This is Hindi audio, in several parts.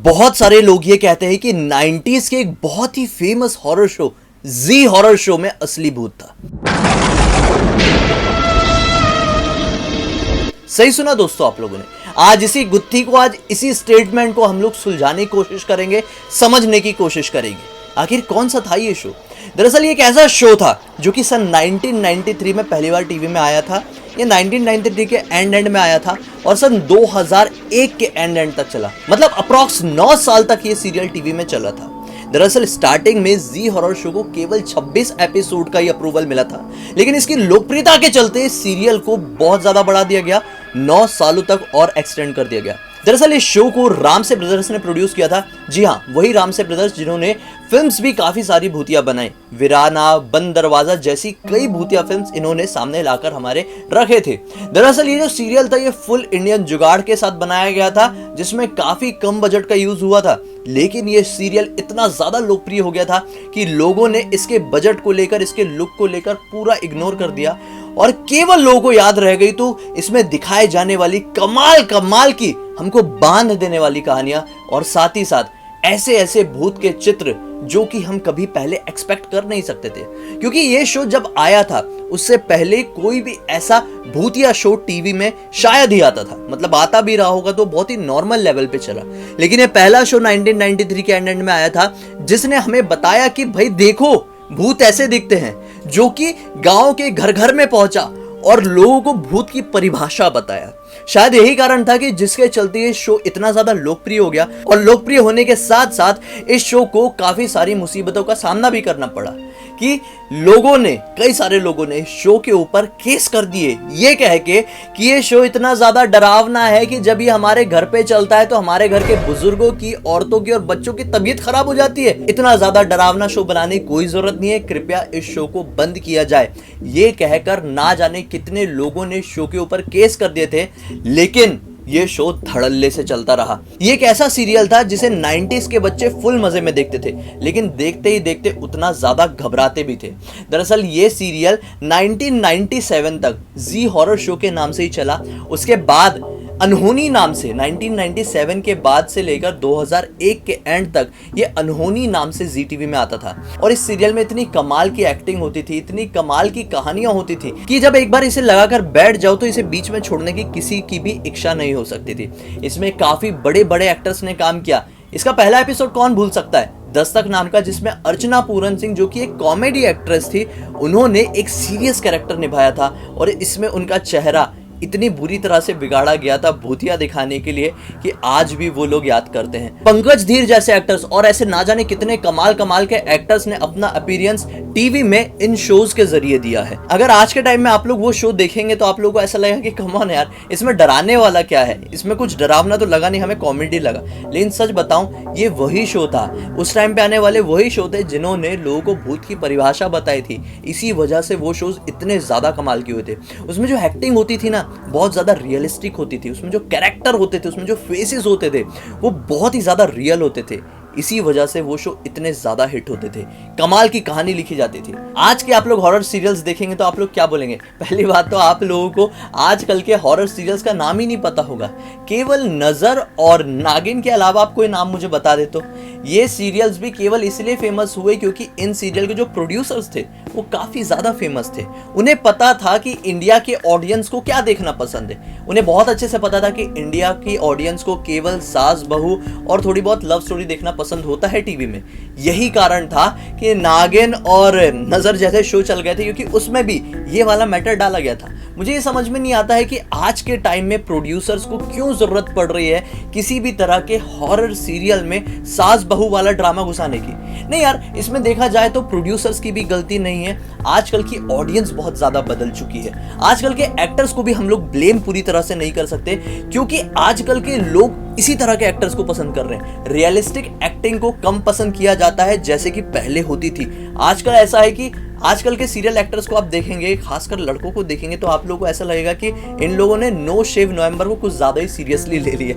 बहुत सारे लोग ये कहते हैं कि 90s के एक बहुत ही फेमस हॉरर शो जी हॉरर शो में असली भूत था। सही सुना दोस्तों आप लोगों ने। आज इसी गुत्थी को, आज इसी स्टेटमेंट को हम लोग सुलझाने की कोशिश करेंगे, समझने की कोशिश करेंगे आखिर कौन सा था ये शो। दरअसल ये एक ऐसा शो था जो कि सन 1993 में पहली बार टीवी में आया था। ये 1993 के एंड में आया था और सन 2001 के एंड तक चला। मतलब अप्रॉक्स 9 साल तक ये सीरियल टीवी में चला था। दरअसल स्टार्टिंग में जी हॉरर शो को केवल 26 एपिसोड का ही अप्रूवल मिला था, लेकिन इसकी लोकप्रियता के चलते सीरियल को बहुत ज्यादा बढ़ा दिया गया, 9 सालों तक और एक्सटेंड कर दिया गया। दरअसल इस शो को रामसे ब्रदर्स ने प्रोड्यूस किया था। जी हाँ, वही रामसे ब्रदर्स जिन्होंने फिल्म्स भी काफी सारी भूतिया बनाई। वीराना, बंद दरवाजा जैसी कई भूतिया फिल्म्स इन्होंने सामने लाकर हमारे रखे थे। दरअसल ये जो सीरियल था ये फुल इंडियन जुगाड़ के साथ बनाया गया था, जिसमें काफी कम बजट का यूज हुआ था, लेकिन ये सीरियल इतना ज्यादा लोकप्रिय हो गया था कि लोगों ने इसके बजट को लेकर, इसके लुक को लेकर पूरा इग्नोर कर दिया और केवल लोगों को याद रह गई तो इसमें दिखाए जाने वाली कमाल की, हमको बांध देने वाली कहानियां और साथ ही साथ ऐसे ऐसे भूत के चित्र जो कि हम कभी पहले एक्सपेक्ट कर नहीं सकते थे। क्योंकि ये शो जब आया था उससे पहले कोई भी ऐसा भूतिया शो टीवी में शायद ही आता था। मतलब आता भी रहा होगा तो बहुत ही नॉर्मल लेवल पे चला, लेकिन ये पहला शो 1993 के एंड में आया था जिसने हमें बताया कि भाई देखो भूत ऐसे दिखते हैं, जो कि गांव के घर घर में पहुंचा और लोगों को भूत की परिभाषा बताया। शायद यही कारण था कि जिसके चलते ये शो इतना ज्यादा लोकप्रिय हो गया और लोकप्रिय होने के साथ साथ इस शो को काफी सारी मुसीबतों का सामना भी करना पड़ा कि कई सारे लोगों ने शो के ऊपर केस कर दिए, ये कह के कि ये शो इतना ज्यादा डरावना है कि जब ये हमारे घर पे चलता है तो हमारे घर के बुजुर्गों की, औरतों की और बच्चों की तबीयत खराब हो जाती है। इतना ज्यादा डरावना शो बनाने की कोई जरूरत नहीं है, कृपया इस शो को बंद किया जाए, ये कहकर ना जाने कितने लोगों ने शो के ऊपर केस कर दिए थे। लेकिन ये शो धड़ल्ले से चलता रहा। ये एक ऐसा सीरियल था जिसे 90s के बच्चे फुल मजे में देखते थे, लेकिन देखते ही देखते उतना ज्यादा घबराते भी थे। दरअसल ये सीरियल 1997 तक जी हॉरर शो के नाम से ही चला। उसके बाद अनहोनी नाम से 1997 के बाद से लेकर 2001 के एंड तक ये अनहोनी नाम से जी टीवी में आता था। और इस सीरियल में इतनी कमाल की एक्टिंग होती थी, इतनी कमाल की कहानियां होती थी कि जब एक बार इसे लगाकर बैठ जाओ तो इसे बीच में छोड़ने की किसी की भी इच्छा नहीं हो सकती थी। इसमें काफी बड़े बड़े एक्टर्स ने काम किया। इसका पहला एपिसोड कौन भूल सकता है, दस्तक नाम का, जिसमें अर्चना पूरन सिंह जो कि एक कॉमेडी एक्ट्रेस थी, उन्होंने एक सीरियस कैरेक्टर निभाया था और इसमें उनका चेहरा इतनी बुरी तरह से बिगाड़ा गया था भूतिया दिखाने के लिए कि आज भी वो लोग याद करते हैं। पंकज धीर जैसे एक्टर्स और ऐसे ना जाने कितने कमाल के एक्टर्स ने अपना अपीयरेंस टीवी में इन शोज के जरिए दिया है। अगर आज के टाइम में आप लोग वो शो देखेंगे तो आप लोगों को ऐसा लगेगा कि कम ऑन यार, इसमें डराने वाला क्या है, इसमें कुछ डरावना तो लगा नहीं, हमें कॉमेडी लगा। लेकिन सच बताऊं, ये वही शो था, उस टाइम पे आने वाले वही शो थे जिन्होंने लोगों को भूत की परिभाषा बताई थी। इसी वजह से वो शोज इतने ज्यादा कमाल के हुए थे। उसमें जो एक्टिंग होती थी ना, बहुत ज्यादा रियलिस्टिक होती थी। उसमें जो कैरेक्टर होते थे, उसमें जो फेसेस होते थे, वो बहुत ही ज्यादा रियल होते थे। इसी वजह से वो शो इतने ज्यादा हिट होते थे, कमाल की कहानी लिखी जाती थी। आज के आप लोग हॉरर सीरियल्स देखेंगे तो आप लोग क्या बोलेंगे? पहली बात तो आप लोगों को आजकल के हॉरर सीरियल्स का नाम ही नहीं पता होगा। केवल नजर और नागिन के अलावा आप कोई नाम मुझे बता दे तो। ये सीरियल्स भी केवल इसलिए फेमस हुए क्योंकि इन सीरियल के जो प्रोड्यूसर्स थे वो काफी ज्यादा फेमस थे। उन्हें पता था कि इंडिया के ऑडियंस को क्या देखना पसंद है। उन्हें बहुत अच्छे से पता था कि इंडिया की ऑडियंस को केवल सास बहू और थोड़ी बहुत लव स्टोरी देखना पसंद होता है टीवी में। यही कारण था कि नागिन और नजर जैसे शो चल गए थे, क्योंकि उसमें भी ये वाला मैटर डाला गया था। मुझे ये समझ में नहीं आता है कि आज के टाइम में प्रोड्यूसर्स को क्यों जरूरत पड़ रही है किसी भी तरह के हॉरर सीरियल में सास बहू वाला ड्रामा घुसाने की। नहीं यार, इसमें देखा जाए तो प्रोड्यूसर्स की भी गलती नहीं है। आजकल की ऑडियंस बहुत ज्यादा बदल चुकी है। आजकल के एक्टर्स को भी हम लोग ब्लेम पूरी तरह से नहीं कर सकते, क्योंकि आजकल के लोग इसी तरह के एक्टर्स को पसंद कर रहे हैं। रियलिस्टिक एक्टिंग को कम पसंद किया जाता है जैसे कि पहले होती थी। आजकल ऐसा है कि आजकल के सीरियल एक्टर्स को आप देखेंगे, खासकर लड़कों को देखेंगे, तो आप लोगों को ऐसा लगेगा कि इन लोगों ने नो शेव नवंबर को कुछ ज्यादा ही सीरियसली ले लिया।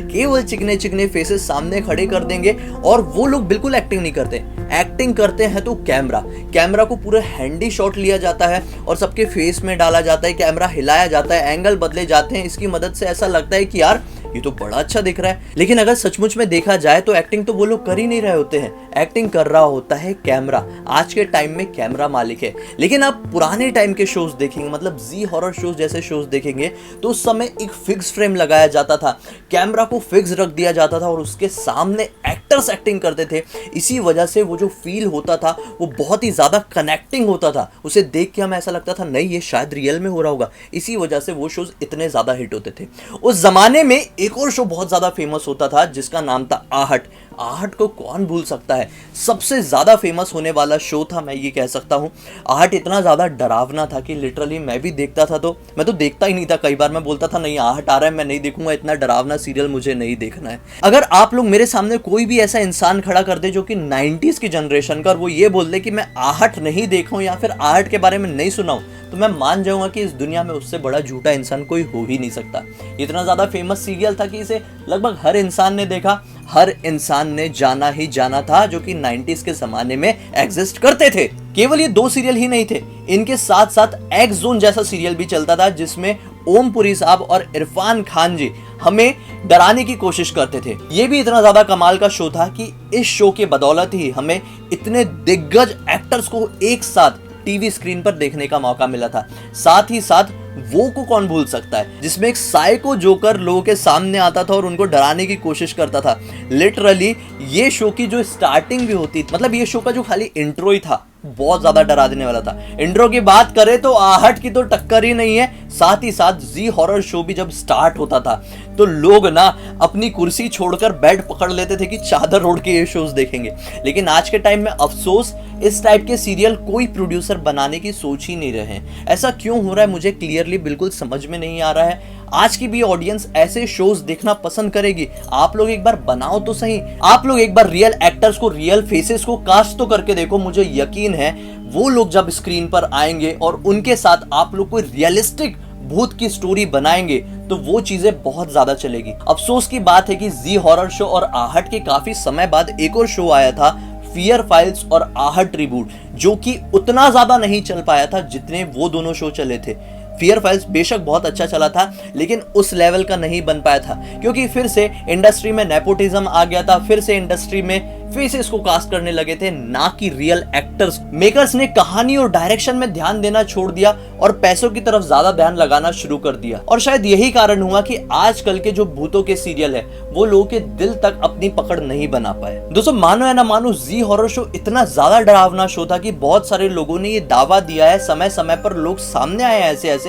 केवल चिकने फेसेस सामने खड़े कर देंगे और वो लोग बिल्कुल एक्टिंग नहीं करते। एक्टिंग करते हैं तो कैमरा को पूरा हैंडी शॉट लिया जाता है और सबके फेस में डाला जाता है, कैमरा हिलाया जाता है, एंगल बदले जाते हैं। इसकी मदद से ऐसा लगता है कि यार ये तो बड़ा अच्छा दिख रहा है। लेकिन अगर सचमुच में देखा जाए तो एक्टिंग तो वो लोग कर ही नहीं रहे होते हैं, एक्टिंग कर रहा होता है कैमरा। आज के टाइम में कैमरा मालिक है। लेकिन आप पुराने टाइम के शोज देखेंगे, मतलब जी हॉरर शोज जैसे शोज देखेंगे, तो उस समय एक फिक्स फ्रेम लगाया जाता था, कैमरा को फिक्स रख दिया जाता था और उसके सामने एक्टर्स एक्टिंग करते थे। इसी वजह से वो जो फील होता था वो बहुत ही ज्यादा कनेक्टिंग होता था। उसे देख के हमें ऐसा लगता था नहीं ये शायद रियल में हो रहा होगा। इसी वजह से वो शोज इतने ज्यादा हिट होते थे। उस जमाने में एक और शो बहुत ज्यादा फेमस होता था जिसका नाम था आहट। आहट को कौन भूल सकता है, सबसे ज्यादा फेमस होने वाला शो था, मैं ये कह सकता हूँ। आहट इतना ज्यादा डरावना था कि लिटरली मैं भी देखता था तो मैं तो देखता ही नहीं था। कई बार मैं बोलता था नहीं आहट आ रहा है मैं नहीं देखूंगा, इतना डरावना सीरियल मुझे नहीं देखना है। अगर आप लोग मेरे सामने कोई भी ऐसा इंसान खड़ा कर दे जो कि 90s की जनरेशन का और वो ये बोल दे कि मैं आहट नहीं देखा हूं या फिर आहट के बारे में नहीं सुना हूं, तो मैं मान जाऊंगा कि इस दुनिया में उससे बड़ा झूठा इंसान कोई हो ही नहीं सकता। इतना ज्यादा फेमस सीरियल था कि इसे लगभग हर इंसान ने देखा, हर इंसान ने जाना ही जाना था, जो कि 90s के जमाने में एग्जिस्ट करते थे। केवल ये 2 सीरियल ही नहीं थे, इनके साथ साथ एक्स जोन जैसा सीरियल भी चलता था जिसमें ओम पुरी साहब और इरफान खान जी हमें डराने की कोशिश करते थे। ये भी इतना ज्यादा कमाल का शो था कि इस शो के बदौलत ही हमें इतने दिग्गज एक्टर्स को एक साथ टीवी स्क्रीन पर देखने का मौका मिला था। साथ ही साथ वो को कौन भूल सकता है जिसमें एक साइको जोकर लोगों के सामने आता था और उनको डराने की कोशिश करता था। लिटरली ये शो की जो स्टार्टिंग भी होती, मतलब ये शो का जो खाली इंट्रो ही था बहुत ज्यादा डरा देने वाला था। इंट्रो की बात करें तो आहट की तो टक्कर ही नहीं है। साथ ही साथ जी हॉरर शो भी जब स्टार्ट होता था तो लोग ना अपनी कुर्सी छोड़कर बेड पकड़ लेते थे कि चादर ओढ़ के ये शोज देखेंगे। लेकिन आज के टाइम में अफसोस इस टाइप के सीरियल कोई प्रोड्यूसर बनाने की सोच ही नहीं रहे हैं। ऐसा क्यों हो रहा है मुझे क्लियरली बिल्कुल समझ में नहीं आ रहा है। आज की भी ऑडियंस ऐसे शोज देखना पसंद करेगी। आप लोग एक बार बनाओ तो सही, आप लोग एक बार रियल एक्टर्स को, रियल फेसेस को कास्ट तो करके देखो। मुझे यकीन है वो लोग जब स्क्रीन पर आएंगे और उनके साथ आप लोग कोई रियलिस्टिक भूत की स्टोरी बनाएंगे तो वो चीजें बहुत ज्यादा चलेगी। अफसोस की बात है कि जी हॉरर शो और आहट के काफी समय बाद एक और शो आया था फियर फाइल्स और आहट रिबूट, जो कि उतना ज्यादा नहीं चल पाया था जितने वो दोनों शो चले थे। फियर फाइल्स बेशक बहुत अच्छा चला था लेकिन उस लेवल का नहीं बन पाया था क्योंकि फिर से इंडस्ट्री में नेपोटिज्म आ गया था। फिर से इंडस्ट्री में फेसेस को कास्ट करने लगे थे, ना कि रियल एक्टर्स। मेकर्स ने कहानी और डायरेक्शन में ध्यान देना छोड़ दिया और पैसों की तरफ ज्यादा ध्यान लगाना शुरू कर दिया। और शायद यही कारण हुआ कि आजकल के जो भूतों के सीरियल है वो लोगों के दिल तक अपनी पकड़ नहीं बना पाए। दोस्तों मानो या ना मानो, जी हॉरर शो इतना ज्यादा डरावना शो था कि बहुत सारे लोगों ने ये दावा दिया है, समय समय पर लोग सामने आए ऐसे ऐसे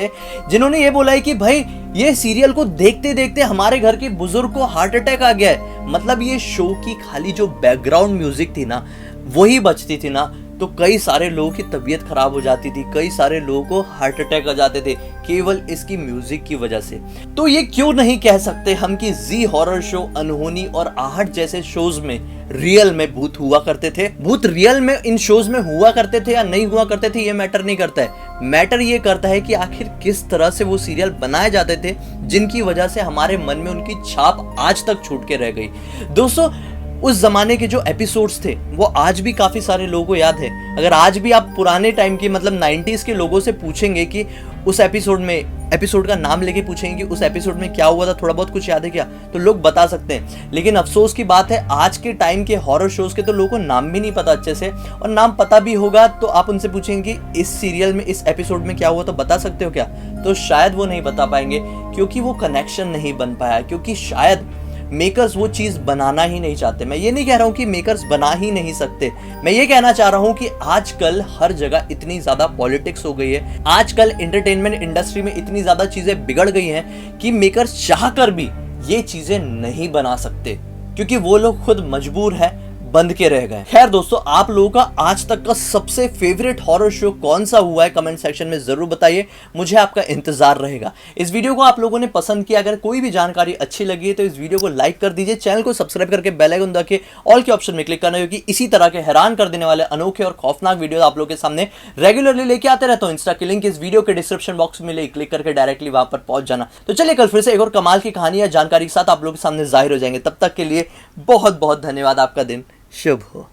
जिन्होंने ये बोला है कि भाई ये सीरियल को देखते देखते हमारे घर के बुजुर्ग को हार्ट अटैक आ गया है। मतलब ये शो की खाली जो बैकग्राउंड म्यूजिक थी ना वही बजती थी ना तो कई सारे लोगों की तबीयत खराब हो जाती थी, कई सारे लोगों को हार्ट अटैक आ जाते थे केवल इसकी म्यूजिक की वजह से। तो ये क्यों नहीं कह सकते हम कि जी हॉरर शो, अनहोनी और आहट जैसे शोज में रियल में भूत हुआ करते थे। भूत रियल में इन शोज में हुआ करते थे या नहीं हुआ करते थे ये मैटर नहीं करता है। मैटर ये करता है कि आखिर किस तरह से वो सीरियल बनाए जाते थे जिनकी वजह से हमारे मन में उनकी छाप आज तक छूट के रह गई। दोस्तों उस जमाने के जो एपिसोड्स थे वो आज भी काफी सारे लोगों को याद है। अगर आज भी आप पुराने टाइम के मतलब 90s के लोगों से पूछेंगे कि उस एपिसोड का नाम लेके पूछेंगे कि उस एपिसोड में क्या हुआ था, थोड़ा बहुत कुछ याद है क्या, तो लोग बता सकते हैं। लेकिन अफसोस की बात है आज के टाइम के हॉरर शोज के तो लोगों को नाम भी नहीं पता अच्छे से, और नाम पता भी होगा तो आप उनसे पूछेंगे कि इस सीरियल में इस एपिसोड में क्या हुआ तो बता सकते हो क्या, तो शायद वो नहीं बता पाएंगे क्योंकि वो कनेक्शन नहीं बन पाया, क्योंकि शायद मेकर्स वो चीज बनाना ही नहीं चाहते। मैं ये नहीं कह रहा हूं कि मेकर्स बना ही नहीं सकते, मैं ये कहना चाह रहा हूं कि आजकल हर जगह इतनी ज्यादा पॉलिटिक्स हो गई है, आजकल एंटरटेनमेंट इंडस्ट्री में इतनी ज्यादा चीजें बिगड़ गई हैं कि मेकर्स चाह कर भी ये चीजें नहीं बना सकते क्योंकि वो लोग खुद मजबूर है, बंद के रह गए। खैर दोस्तों, आप लोगों का आज तक का सबसे फेवरेट हॉरर शो कौन सा हुआ है कमेंट सेक्शन में जरूर बताइए, मुझे आपका इंतजार रहेगा। इस वीडियो को आप लोगों ने पसंद किया, अगर कोई भी जानकारी अच्छी लगी है तो इस वीडियो को लाइक कर दीजिए, चैनल को सब्सक्राइब करके बेल आइकन दबा के ऑल के ऑप्शन में क्लिक करना, क्योंकि इसी तरह के हैरान कर देने वाले अनोखे और खौफनाक वीडियो आप लोगों के सामने रेगुलरली लेके आते रहता हूं। इंस्टा की लिंक इस वीडियो के डिस्क्रिप्शन बॉक्स में क्लिक करके डायरेक्टली वहां पर पहुंच जाना। तो चलिए कल फिर से एक और कमाल की कहानी या जानकारी के साथ आप लोगों के सामने जाहिर हो जाएंगे। तब तक के लिए बहुत बहुत धन्यवाद। आपका दिन शुभ हो।